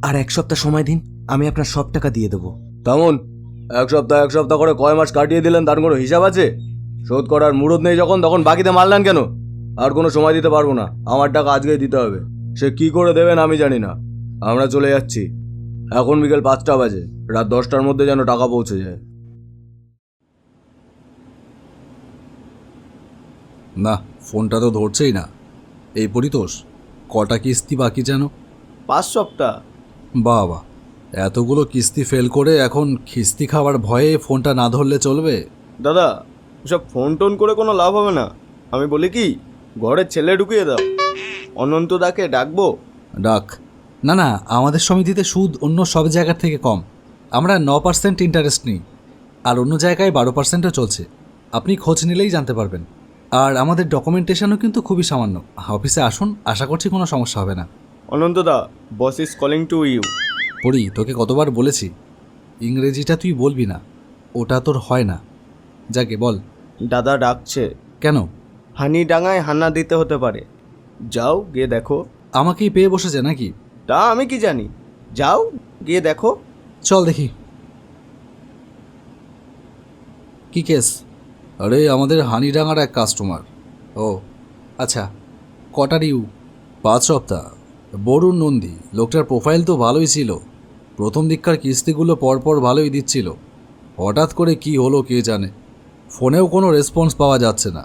আর 1 সপ্তাহ সময় দিন, আমি আপনার সব টাকা দিয়ে দেবো। তেমন 1 সপ্তাহ করে কয় মাস কাটিয়ে দিলেন তার কোনো হিসাব আছে? শোধ করার মুরদ নেই যখন, তখন বাকিতে মারলেন কেন? আর কোনো সময় দিতে পারবো না, আমার টাকা আজকেই দিতে হবে। সে কি করে দেবেন আমি জানি না। আমরা চলে যাচ্ছি। এখন বিকেল 5টা বাজে, রাত 10টার মধ্যে যেন টাকা পৌঁছে যায়। না, ফোনটা তো ধরছেই না। এই পরিতোষ, কটা কিস্তি বাকি যেন? 5 সপ্তাহ। বাবা, এতগুলো কিস্তি ফেল করে এখন কিস্তি খাওয়ার ভয়ে ফোনটা না ধরলে চলবে? দাদা, সব ফোন টোন করে কোনো লাভ হবে না। আমি বলি কি, ঘরে ছেলে ঢুকিয়ে দাও। অনন্তদাকে ডাকবো? ডাক। না না, আমাদের সমিতিতে সুদ অন্য সব জায়গার থেকে কম। আমরা 9% ইন্টারেস্ট নিই, আর অন্য জায়গায় 12%ও চলছে। আপনি খোঁজ নিলেই জানতে পারবেন। আর আমাদের ডকুমেন্টেশনও কিন্তু খুবই সামান্য। অফিসে আসুন, আশা করছি কোনো সমস্যা হবে না। অনন্তদা, boss is calling to you. পড়ি, তোকে কতবার বলেছি ইংরেজিটা তুই বলবি না, ওটা তোর হয় না। যাকে বল। দাদা ডাকছে। কেন? হানি ডাঙায় হানা দিতে হতে পারে, যাও গিয়ে দেখো। আমাকেই পেয়ে বসেছে নাকি? তা আমি কি জানি, যাও গিয়ে দেখো। চল দেখি কি কেস। আরে আমাদের হানিডাঙ্গার এক কাস্টমার। ও আচ্ছা, কটা ডিউ? 5 সপ্তাহ। বরুণ নন্দী, লোকটার প্রোফাইল তো ভালোই ছিল। প্রথম দিককার কিস্তিগুলো পরপর ভালোই দিচ্ছিল। হঠাৎ করে কি হলো কে জানে। ফোনেও কোনো রেসপন্স পাওয়া যাচ্ছে না।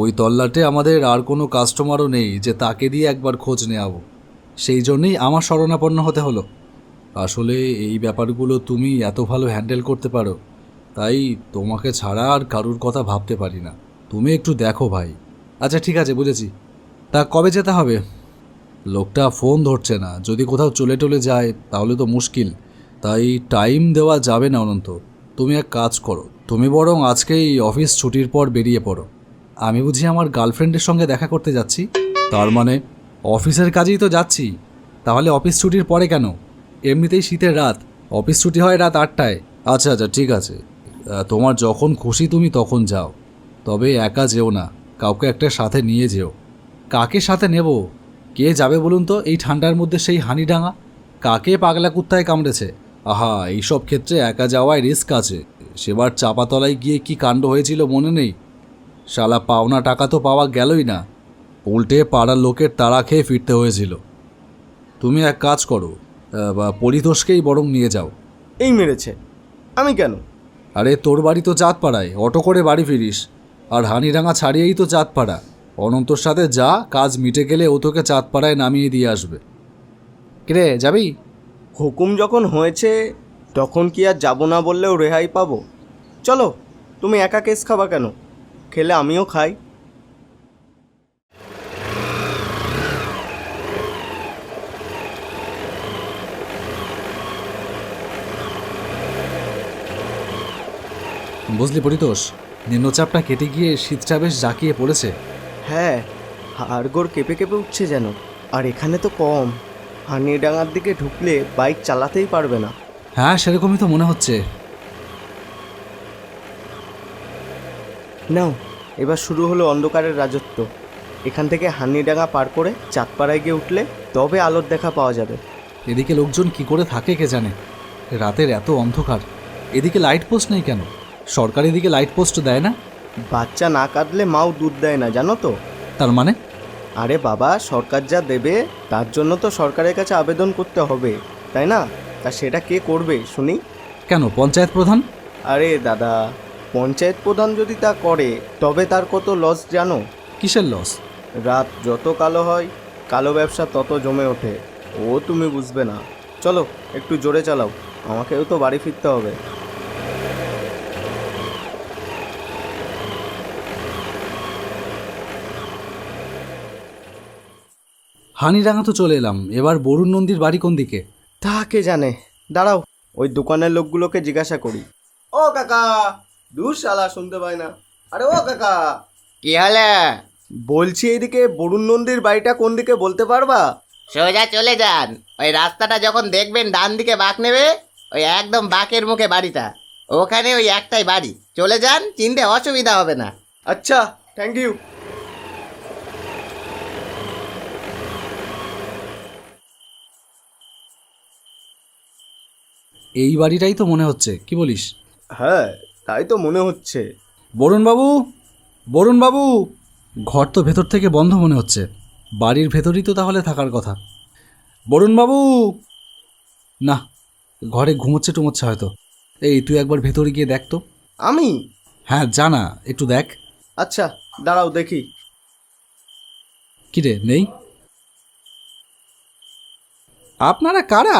ওই তল্লাটে আমাদের আর কোনো কাস্টমারও নেই যে তাকে দিয়ে একবার খোঁজ নেওয়াবো। সেই জন্যেই আমার শরণাপন্ন হতে হলো। আসলে এই ব্যাপারগুলো তুমি এত ভালো হ্যান্ডেল করতে পারো, তাই তোমাকে ছাড়া আর কারুর কথা ভাবতে পারি না। তুমি একটু দেখো ভাই। আচ্ছা ঠিক আছে, বুঝেছি। তা কবে যেতে হবে? লোকটা ফোন ধরছে না, যদি কোথাও চলে টলে যায় তাহলে তো মুশকিল। তাই টাইম দেওয়া যাবে না অনন্ত। তুমি এক কাজ করো, তুমি বরং আজকেই অফিস ছুটির পর বেরিয়ে পড়ো। আমি বুঝি আমার গার্লফ্রেন্ডের সঙ্গে দেখা করতে যাচ্ছি? তার মানে অফিসের কাজেই তো যাচ্ছি, তাহলে অফিস ছুটির পরে কেন? এমনিতেই শীতের রাত, অফিস ছুটি হয় রাত 8টায়। আচ্ছা আচ্ছা ঠিক আছে, তোমার যখন খুশি তুমি তখন যাও। তবে একা যেও না, কাউকে একটা সাথে নিয়ে যেও। কাকে সাথে নেব? কে যাবে বলুন তো এই ঠান্ডার মধ্যে সেই হানিডাঙ্গা? কাকে পাগলা কুত্তায় কামড়েছে? আহা, এইসব ক্ষেত্রে একা যাওয়ায় রিস্ক আছে। সেবার চাপাতলায় গিয়ে কি কাণ্ড হয়েছিল মনে নেই? শালা পাওনা টাকা তো পাওয়া গেলই না, উল্টে পাড়ার লোকের তাড়া খেয়ে ফিরতে হয়েছিল। তুমি এক কাজ করো, বা পরিতোষকেই বরং নিয়ে যাও। এই মেরেছে, আমি কেন? আরে তোর বাড়ি তো চাঁদপাড়ায়, অটো করে বাড়ি ফিরিস। আর হানিডাঙ্গা ছাড়িয়েই তো চাঁদপাড়া। অনন্তর সাথে যা, কাজ মিটে গেলে ও তোকে চাঁদপাড়ায় নামিয়ে দিয়ে আসবে। কিরে, যাবি? হুকুম যখন হয়েছে তখন কি আর যাব না বললেও রেহাই পাবো? চলো, তুমি একা কেস খাবা কেন? খেলে আমিও খাই। বুঝলি পরিতোষ, নিম্নচাপটা কেটে গিয়ে শীতটা বেশ জাঁকিয়ে পড়েছে। হ্যাঁ, হাড়গোড় কেঁপে কেঁপে উঠছে যেন। আর এখানে তো কম, হানিডাঙ্গার দিকে ঢুকলে বাইক চালাতেই পারবে না। হ্যাঁ, সেরকমই তো মনে হচ্ছে। নাও, এবার শুরু হলো অন্ধকারের রাজত্ব। এখান থেকে হানিডাঙ্গা পার করে চাঁদপাড়ায় গিয়ে উঠলে তবে আলোর দেখা পাওয়া যাবে। এদিকে লোকজন কি করে থাকে কে জানে। রাতের এত অন্ধকার, এদিকে লাইট পোস্ট নেই কেন? সরকার এদিকে লাইট পোস্ট দেয় না? বাচ্চা না কাঁদলে মাও দুধ দেয় না, জানো তো? তার মানে? আরে বাবা, সরকার যা দেবে তার জন্য তো সরকারের কাছে আবেদন করতে হবে, তাই না? তা সেটা কে করবে শুনি? কেন, পঞ্চায়েত প্রধান? আরে দাদা, পঞ্চায়েত প্রধান যদি তা করে তবে তার কত লস জানো? কিসের লস? রাত যত কালো হয়, কালো ব্যবসা তত জমে ওঠে। ও তুমি বুঝবে না। চলো একটু জোরে চালাও, আমাকেও তো বাড়ি ফিরতে হবে। হানিডাঙ্গা তো চলে এলাম, এবার বরুণ নন্দীর বাড়ি কোন দিকে? তা কে জানে, দাঁড়াও ওই দোকানের লোকগুলোকে জিজ্ঞাসা করি। ও কাকা, দূর শালা শুনতে পায় না। আরে ও কাকা, কি হলো? বলছি এইদিকে বরুণ নন্দীর বাড়িটা কোন দিকে বলতে পারবা? সোজা চলে যান, ওই রাস্তাটা যখন দেখবেন ডান দিকে বাঁক নেবে, ওই একদম বাঁকের মুখে বাড়িটা। ওখানে ওই একটাই বাড়ি, চলে যান, চিনতে অসুবিধা হবে না। আচ্ছা, থ্যাংক ইউ। এই বাড়িটাই তো মনে হচ্ছে, কি বলিস? হ্যাঁ, তাই তো মনে হচ্ছে। বরুণবাবু, বরুণবাবু! ঘর তো ভেতর থেকে বন্ধ মনে হচ্ছে। বাড়ির ভেতরই তো তাহলে থাকার কথা। বরুণবাবু! না, ঘরে ঘুমোচ্ছে টুমোচ্ছে হয়তো। এই তুই একবার ভেতরে গিয়ে দেখ তো। আমি? হ্যাঁ, জানা, একটু দেখ। আচ্ছা, দাঁড়াও দেখি। কিরে, নেই? আপনারা কারা?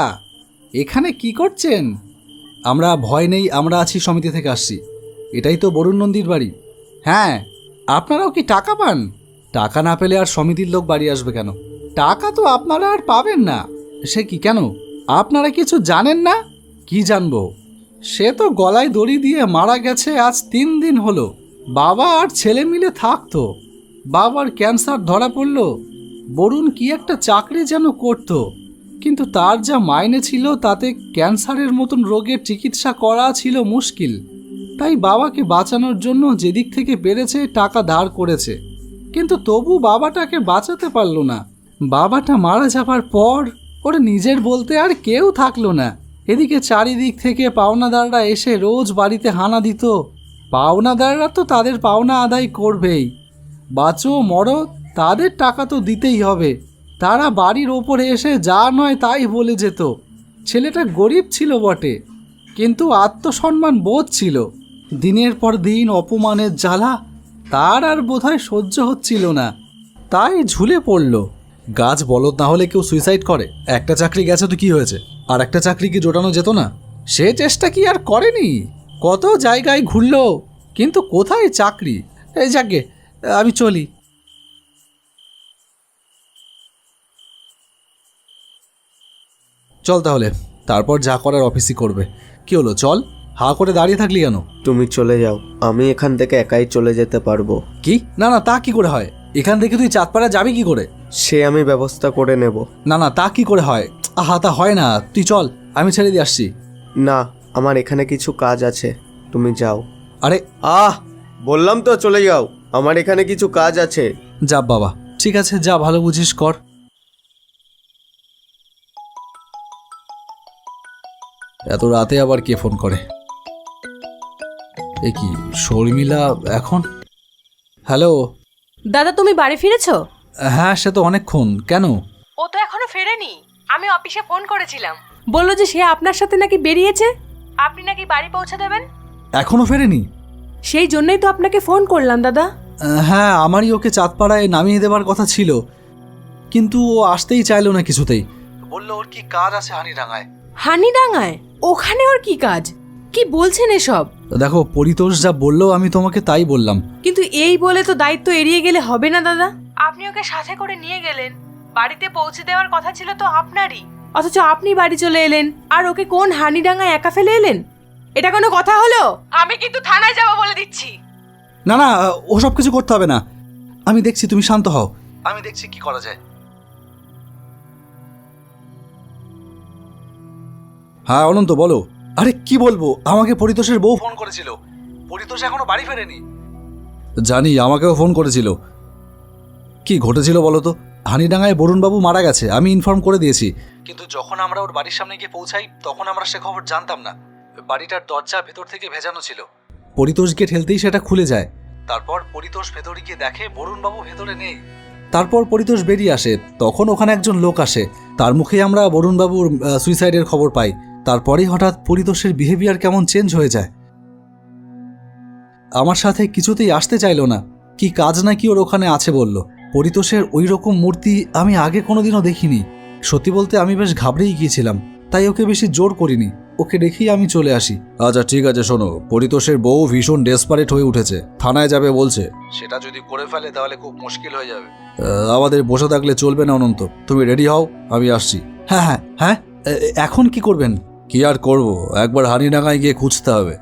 এখানে কি করছেন? আমরা ভয় নেই, আমরা আছি সমিতি থেকে আসছি। এটাই তো বরুণ নন্দীর বাড়ি। হ্যাঁ, আপনারাও কি টাকা পান? টাকা না পেলে আর সমিতির লোক বাড়ি আসবে কেন? টাকা তো আপনারা আর পাবেন না। সে কি, কেন? আপনারা কিছু জানেন না? কি জানবো? সে তো গলায় দড়ি দিয়ে মারা গেছে আজ 3 দিন হলো। বাবা আর ছেলে মিলে থাকতো। বাবার ক্যান্সার ধরা পড়ল। বরুণ কি একটা চাকরি যেন করতো, কিন্তু তার যা মাইনে ছিল তাতে ক্যান্সারের মতন রোগের চিকিৎসা করা ছিল মুশকিল। তাই বাবাকে বাঁচানোর জন্য যেদিক থেকে পেরেছে টাকা ধার করেছে, কিন্তু তবু বাবাটাকে বাঁচাতে পারলো না। বাবাটা মারা যাবার পর ওর নিজের বলতে আর কেউ থাকলো না। এদিকে চারিদিক থেকে পাওনাদাররা এসে রোজ বাড়িতে হানা দিত। পাওনাদাররা তো তাদের পাওনা আদায় করবেই, বাঁচো মরো তাদের টাকা তো দিতেই হবে। তারা বাড়ির ওপরে এসে যা নয় তাই বলে যেত। ছেলেটা গরিব ছিল বটে, কিন্তু আত্মসম্মান বোধ ছিল। দিনের পর দিন অপমানের জ্বালা তার আর বোধহয় সহ্য হচ্ছিল না, তাই ঝুলে পড়ল। গাছ বলদ না হলে কেউ সুইসাইড করে? একটা চাকরি গেছে তো কি হয়েছে, আর একটা চাকরি কি জোটানো যেত না? সে চেষ্টা কি আর করেনি? কত জায়গায় ঘুরল, কিন্তু কোথায় চাকরি? এই যাকে, আমি চলি। চল তাহলে, তারপর যা করার অফিসই করবে। কি হলো, চল। হা করে দাঁড়িয়ে থাকলি কেন? তুমি চলে যাও, আমি এখান থেকে একাই চলে যেতে পারবো। কি? না না, তা কি করে হয়? এখান থেকে তুই চাঁদপাড়া যাবি কি করে? সে আমি ব্যবস্থা করে নেব। না না, তা কি করে হয়? আহা, তা হয় না। তুই চল, আমি ছেড়ে দিয়ে আসছি। না, আমার এখানে কিছু কাজ আছে, তুমি যাও। আরে বললাম তো চলে যাও, আমার এখানে কিছু কাজ আছে। যা বাবা, ঠিক আছে, যা ভালো বুঝিস কর। এত রাতে আবার কে ফোন করে? এ কি, শর্মিলা এখন? হ্যালো। দাদা, তুমি বাড়ি ফিরেছো? হ্যাঁ, সে তো অনেকক্ষণ। কেন? ও তো এখনো ফেরেনি। আমি অফিসে ফোন করেছিলাম, বললো যে সে আপনার সাথে নাকি বেরিয়েছে, আপনি নাকি বাড়ি পৌঁছে দেবেন। এখনো ফেরেনি? সেই জন্যই তো আপনাকে ফোন করলাম দাদা। হ্যাঁ, আমারই ওকে চাঁদপাড়ায় নামিয়ে দেবার কথা ছিল, কিন্তু ও আসতেই চাইলো না কিছুতেই। বললো ওর কি কাজ আছে হানিডাঙ্গায়। হানিডাঙ্গায়? ওখানে ওর কি কাজ? কি বলছেন এসব? দেখো, পরিতোষ যা বললো আমি তোমাকে তাই বললাম। কিন্তু এই বলে তো দায়িত্ব এড়িয়ে গেলে হবে না দাদা। আপনি ওকে সাথে করে নিয়ে গেলেন, বাড়িতে পৌঁছে দেওয়ার কথা ছিল তো আপনারই, অথচ আপনি বাড়ি চলে এলেন আর ওকে কোন হানিডাঙ্গায় একা ফেলে এলেন? এটা কোনো কথা হলো? আমি কিন্তু থানায় যাব বলে দিচ্ছি। না না, ওসব কিছু করতে হবে না। আমি দেখছি, তুমি শান্ত হও, আমি দেখছি কি করা যায়। হ্যাঁ অনন্ত, বলো। আরে কি বলবো, আমাকে পরিতোষের বউ ফোন করেছিল। পরিতোষ এখনো বাড়ি ফেরেনি। জানি, আমাকেও ফোন করেছিল। কি ঘটেছিল বলো তো? হানিডাঙ্গায় বরুণবাবু মারা গেছে, আমি ইনফর্ম করে দিয়েছি, কিন্তু যখন আমরা ওর বাড়ির সামনে গিয়ে পৌঁছাই তখন আমরা সে খবর জানতাম না। বাড়িটার দরজা ভেতর থেকে ভেজানো ছিল। পরিতোষকে ঠেলতেই সেটা খুলে যায়। তারপর পরিতোষ ভেতরে গিয়ে দেখে বরুণবাবু ভেতরে নেই। তারপর পরিতোষ বেরিয়ে আসে, তখন ওখানে একজন লোক আসে, তার মুখেই আমরা বরুণবাবুর সুইসাইডের খবর পাই। তারপরেই হঠাৎ পরিতোষের বিহেভিয়ার কেমন চেঞ্জ হয়ে যায়। আমার সাথে কিছুতেই আসতে চাইলো না, কি কাজ নাকি ওর ওখানে আছে বলল। পরিতোষের ওই রকম মূর্তি আমি আগে কোনোদিনও দেখিনি। সত্যি বলতে আমি বেশ ঘাবড়েই গিয়েছিলাম, তাই ওকে বেশি জোর করিনি, ওকে দেখেই আমি চলে আসি। আচ্ছা ঠিক আছে, শোনো, পরিতোষের বউ ভীষণ ডেসপারেট হয়ে উঠেছে, থানায় যাবে বলছে। সেটা যদি করে ফেলে তাহলে খুব মুশকিল হয়ে যাবে। আমাদের বসে থাকলে চলবে না অনন্ত, তুমি রেডি হও, আমি আসছি। হ্যাঁ হ্যাঁ হ্যাঁ, এখন কি করবেন? কি আর করবো, একবার হানিডাঙ্গায় গিয়ে খুঁজতে হবে।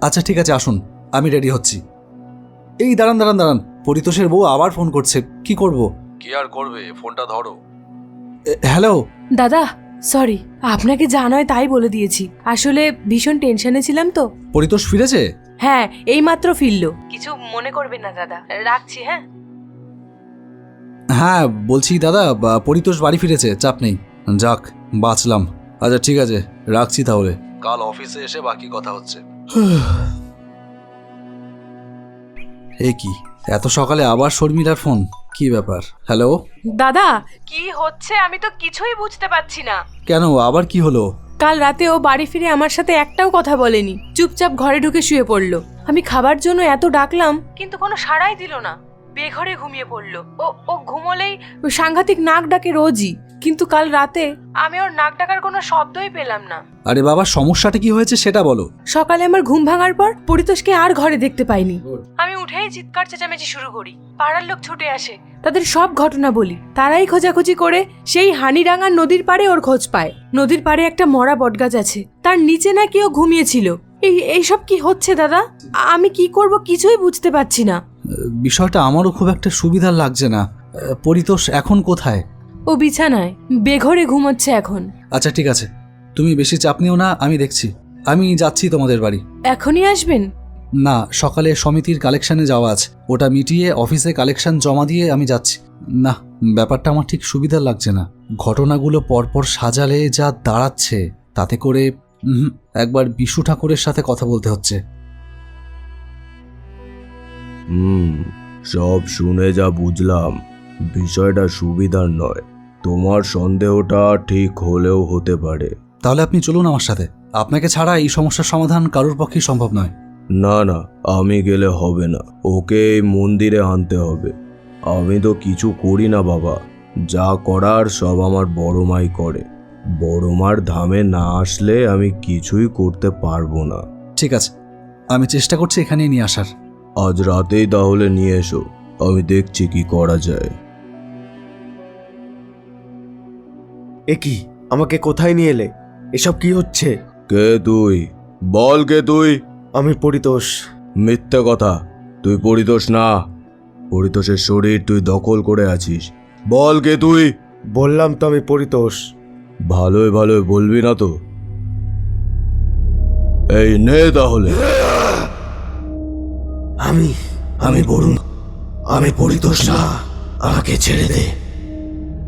আচ্ছা ঠিক আছে, আসুন, আমি রেডি হচ্ছি। এই দাঁড়ান দাঁড়ান দাঁড়ান, পরিতোষের বউ আবার ফোন করছে, কি করব? কি আর করবে, ফোনটা ধরো। হ্যালো দাদা, সরি, আপনাকে যা নয় তাই বলে দিয়েছি। আসলে ভীষণ টেনশনে ছিলাম তো। পরিতোষ ফিরেছে? হ্যাঁ, এইমাত্র ফিরলো। কিছু মনে করবেন না দাদা, রাখছি। হ্যাঁ হ্যাঁ বলছি দাদা, পরিতোষ বাড়ি ফিরেছে, চাপ নেই। যাক, বাঁচলাম। আচ্ছা ঠিক আছে, রাখছি তাহলে, কাল অফিসে এসে বাকি কথা হচ্ছে। এ কি, এত সকালে আবার শর্মিলার ফোন? কি ব্যাপার? হ্যালো দাদা, কি হচ্ছে আমি তো কিছুই বুঝতে পারছি না। কেন, আবার কি হলো? কাল রাতে ও বাড়ি ফিরে আমার সাথে একটাও কথা বলেনি, চুপচাপ ঘরে ঢুকে শুয়ে পড়লো। আমি খাবার জন্য এত ডাকলাম কিন্তু কোনো সাড়াই দিল না, বেঘরে ঘুমিয়ে পড়লো। ও ঘুমোলেই সাংঘাতিক নাক ডাকে রোজই, কিন্তু কাল রাতে আমি ওর নাক ডাকার কোনো শব্দই পেলাম না। আরে বাবা, সমস্যাটা কি হয়েছে সেটা বলো। সকালে আমার ঘুম ভাঙার পর পরিতোষকে আর ঘরে দেখতে পাইনি। আমি উঠেই চিৎকার চেঁচামেচি শুরু করি, পাড়ার লোক ছুটে আসে, তাদের সব ঘটনা বলি। তারাই খোঁজাখুঁজি করে সেই হানিডাঙ্গার নদীর পাড়ে ওর খোঁজ পায়। নদীর পাড়ে একটা মরা বটগাছ আছে, তার নিচে নাকি ও ঘুমিয়েছিল। এইসব কি হচ্ছে দাদা? আমি কি করব কিছুই বুঝতে পারছি না। বিষয়টা আমারও খুব একটা সুবিধার লাগছে না। পরিতোষ এখন কোথায়? ও বিছানায় বেঘরে ঘুমোচ্ছে এখন। আচ্ছা ঠিক আছে, তুমি বেশি চাপ নিও না, আমি দেখছি। আমি যাচ্ছি তোমাদের বাড়ি। এখনই আসবেন? না, সকালে সমিতির কালেকশনে যাওয়া আছে, ওটা মিটিয়ে অফিসে কালেকশন জমা দিয়ে আমি যাচ্ছি। না, ব্যাপারটা আমার ঠিক সুবিধার লাগছে না। ঘটনাগুলো পরপর সাজালে যা দাঁড়াচ্ছে তাতে করে একবার বিশু ঠাকুরের সাথে কথা বলতে হচ্ছে। সব শুনে যা বুঝলাম, বিষয়টা সুবিধার নয়। তোমার সন্দেহটা ঠিক হলেও হতে পারে। তাহলে আপনি চলুন আমার সাথে, আপনাকে ছাড়া এই সমস্যার সমাধান কারোর পক্ষেই সম্ভব নয়। না না, আমি গেলে হবে না, ওকে এই মন্দিরে আনতে হবে। আমি তো কিছু করি না বাবা, যা করার সব আমার বড় মাই করে। বড় মার ধামে না আসলে আমি কিছুই করতে পারবো না। ঠিক আছে, আমি চেষ্টা করছি এখানেই নিয়ে আসার। আজ রাতেই তাহলে নিয়ে এসো, আমি দেখছি কি করা যায়। এ কি, আমাকে কোথায় নিয়ে এলে? এসব কি হচ্ছে? কে তুই? বল কে তুই? আমি পরিতোষ। মিথ্যে কথা, তুই পরিতোষ না। পরিতোষের শরীর তুই দখল করে আছিস। বল কে তুই? বললাম তো আমি পরিতোষ। ভালোই ভালোই বলবি না তো? এই নে তাহলে। আমি বরুণ, আমি পরিতোষ না, আমাকে ছেড়ে দে।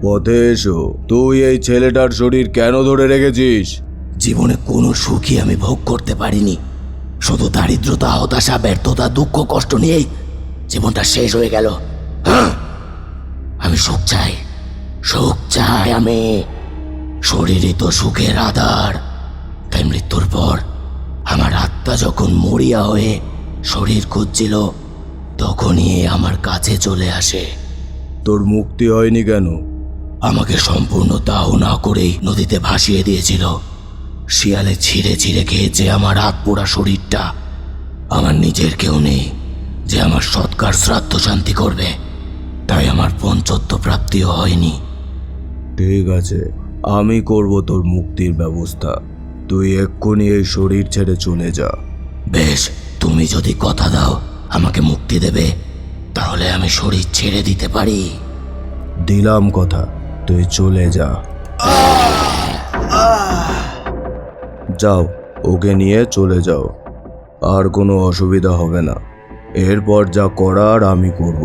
পথে এসো। তুই এই ছেলেটার শরীর কেন ধরে রেখেছিস? জীবনে কোনো সুখই আমি ভোগ করতে পারিনি, শুধু দারিদ্রতা, হতাশা, ব্যর্থতা, দুঃখ, কষ্ট নিয়েই জীবনটা শেষ হয়ে গেল। আমি সুখ চাই, সুখ চাই আমি। শরীরই তো সুখের আধার। তাই মৃত্যুর পর আমার আত্মা যখন মরিয়া হয়ে শরীর খুঁজছিল, তখনই আমার কাছে চলে আসে। তোর মুক্তি হয়নি কেন? আমাকে সম্পূর্ণ দাহ না করেই নদীতে ভাসিয়ে দিয়েছিল। শিয়ালে ছিঁড়ে ছিঁড়ে খেয়েছে আমার হাত পোড়া শরীরটা। আমার নিজের কেউ নেই যে আমার সৎকার শ্রাদ্ধ শান্তি করবে, তাই আমার পঞ্চত্ব প্রাপ্তিও হয়নি। ঠিক আছে, আমি করব তোর মুক্তির ব্যবস্থা। তুই এক্ষুনি এই শরীর ছেড়ে চলে যা। বেশ, তুমি যদি কথা দাও আমাকে মুক্তি দেবে, তাহলে আমি শরীর ছেড়ে দিতে পারি। দিলাম কথা, তুই চলে যা। যাও, ওকে নিয়ে চলে যাও। আর কোনো অসুবিধা হবে না। এরপর যা করার আমি করব।